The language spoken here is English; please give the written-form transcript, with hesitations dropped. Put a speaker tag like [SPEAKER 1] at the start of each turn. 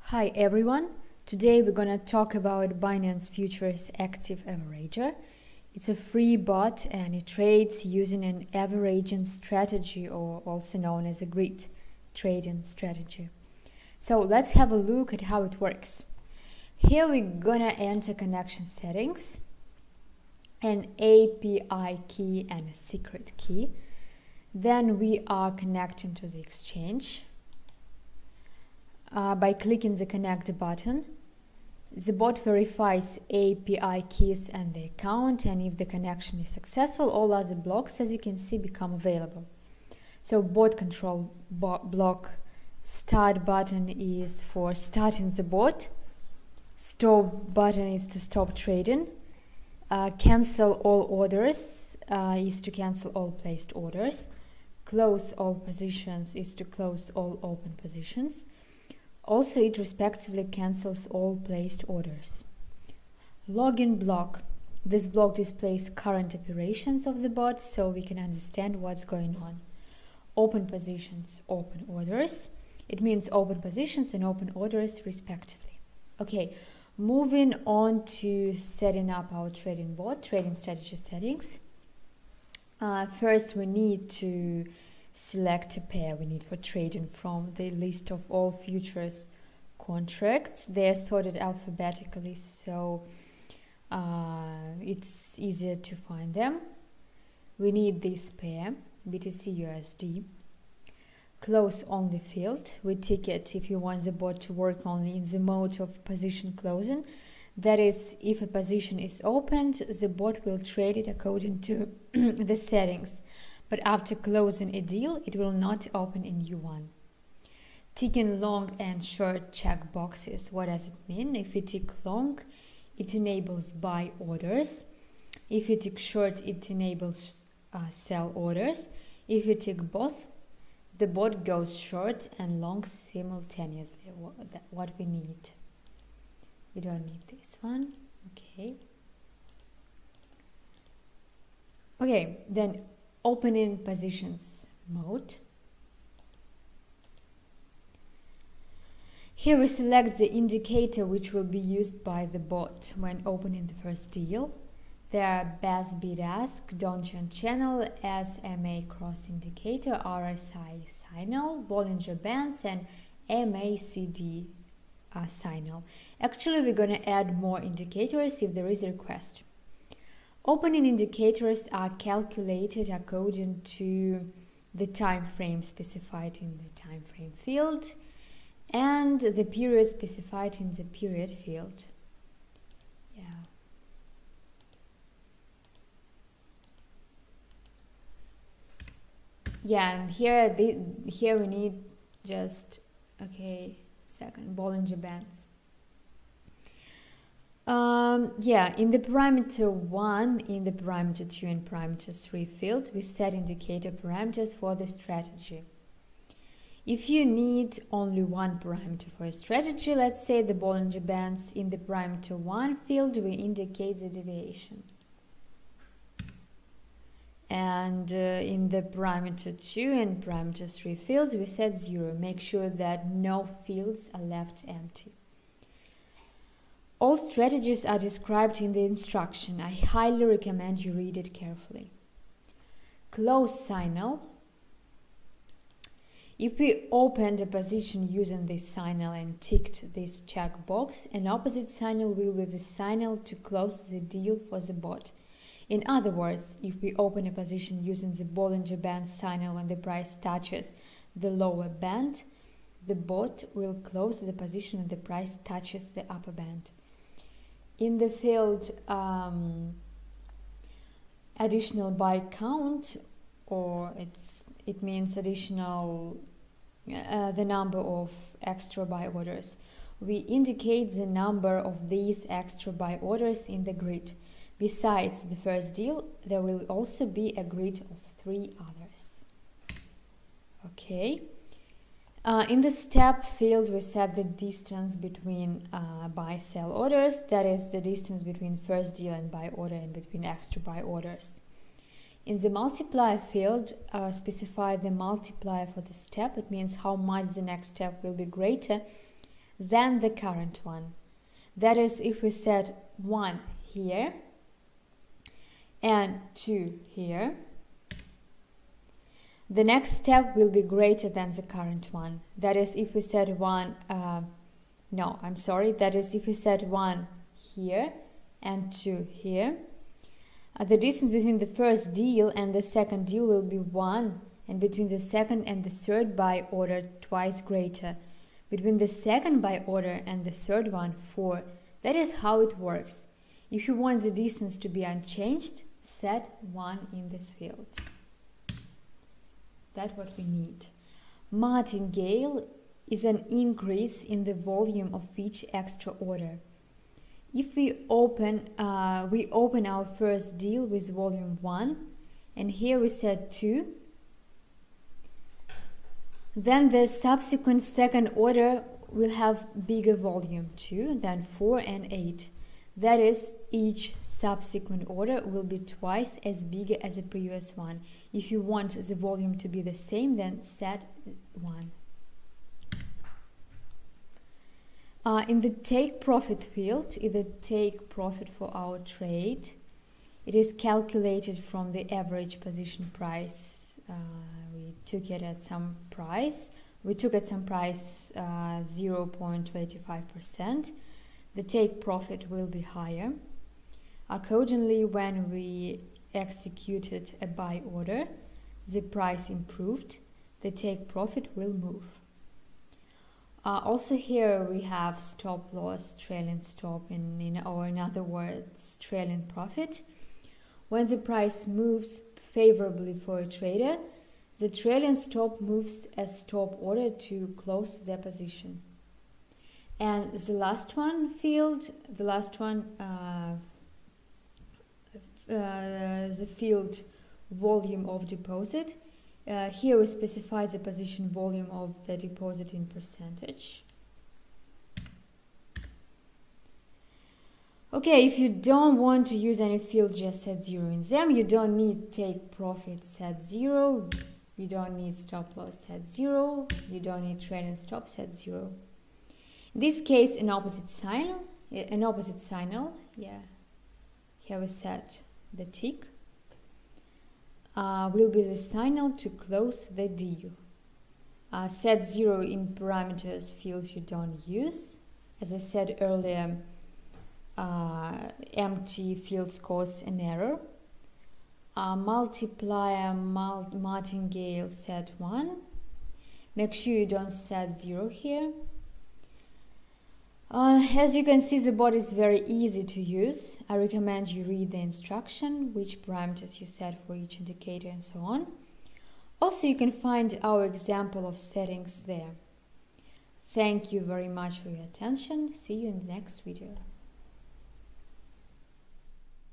[SPEAKER 1] Hi everyone, today we're going to talk about Binance Futures Active Averager. It's a free bot and it trades using an averaging strategy, or also known as a grid trading strategy. So let's have a look at how it works. Here we're going to enter connection settings, an API key and a secret key. Then we are connecting to the exchange. By clicking the connect button, the bot verifies API keys and the account, and if the connection is successful, all other blocks, as you can see, become available. So bot control block, start button is for starting the bot, stop button is to stop trading, cancel all orders is to cancel all placed orders, close all positions is to close all open positions. Also, it respectively cancels all placed orders. Login block. This block displays current operations of the bot so we can understand what's going on. Open positions, open orders. It means open positions and open orders respectively. Okay, moving on to setting up our trading bot, trading strategy settings. First, we need to select a pair we need for trading from the list of all futures contracts. They are sorted alphabetically, so it's easier to find them. We need this pair, BTC USD. Close only field. We tick it if you want the bot to work only in the mode of position closing. That is, if a position is opened, the bot will trade it according to the settings. But after closing a deal, it will not open in U1. Ticking long and short check boxes. What does it mean? If you tick long, it enables buy orders. If you tick short, it enables sell orders. If you tick both, the bot goes short and long simultaneously. What we need. We don't need this one. Okay, then opening positions mode. Here we select the indicator which will be used by the bot when opening the first deal. There are best bid ask, Donchian channel, SMA cross indicator, RSI signal, Bollinger Bands, and MACD signal. Actually, we're going to add more indicators if there is a request. Opening indicators are calculated according to the time frame specified in the time frame field and the period specified in the period field. And here we need just Bollinger Bands. In the parameter 1, in the parameter 2 and parameter 3 fields, we set indicator parameters for the strategy. If you need only one parameter for a strategy, let's say the Bollinger Bands, in the parameter 1 field, we indicate the deviation. And in the parameter 2 and parameter 3 fields, we set 0. Make sure that no fields are left empty. All strategies are described in the instruction. I highly recommend you read it carefully. Close signal. If we opened a position using this signal and ticked this checkbox, an opposite signal will be the signal to close the deal for the bot. In other words, if we open a position using the Bollinger Band signal when the price touches the lower band, the bot will close the position when the price touches the upper band. In the field additional buy count, or it means additional the number of extra buy orders, we indicate the number of these extra buy orders in the grid. Besides the first deal, there will also be a grid of 3 others. In the step field, we set the distance between buy-sell orders, that is the distance between first deal and buy order and between extra buy orders. In the multiplier field, specify the multiplier for the step. It means how much the next step will be greater than the current one. That is, if we set 1 here and 2 here, the next step will be greater than the current one. That is, if we set that is, if we set 1 here and 2 here, the distance between the first deal and the second deal will be 1, and between the second and the third buy order twice greater. Between the second buy order and the third one, 4. That is how it works. If you want the distance to be unchanged, set 1 in this field. That's what we need. Martingale is an increase in the volume of each extra order. If we open our first deal with volume 1, and here we set 2, then the subsequent second order will have bigger volume 2 than 4 and 8. That is, each subsequent order will be twice as big as the previous one. If you want the volume to be the same, then set 1. In the take profit field, in the take profit for our trade, it is calculated from the average position price. We took at some price 0.25%. The take profit will be higher. Accordingly, when we executed a buy order, the price improved, the take profit will move. Also here we have stop loss, trailing stop, or in other words, trailing profit. When the price moves favorably for a trader, the trailing stop moves as stop order to close their position. And the last one field, the field volume of deposit. Here we specify the position volume of the deposit in percentage. Okay, if you don't want to use any field, just set 0 in them. You don't need take profit, set 0. You don't need stop loss, set 0. You don't need trailing stop, set 0. In this case, an opposite signal, here we set the tick, will be the signal to close the deal. Set 0 in parameters fields you don't use. As I said earlier, empty fields cause an error. Multiplier martingale set 1. Make sure you don't set 0 here. As you can see, the bot is very easy to use. I recommend you read the instruction, which parameters you set for each indicator and so on. Also, you can find our example of settings there. Thank you very much for your attention. See you in the next video.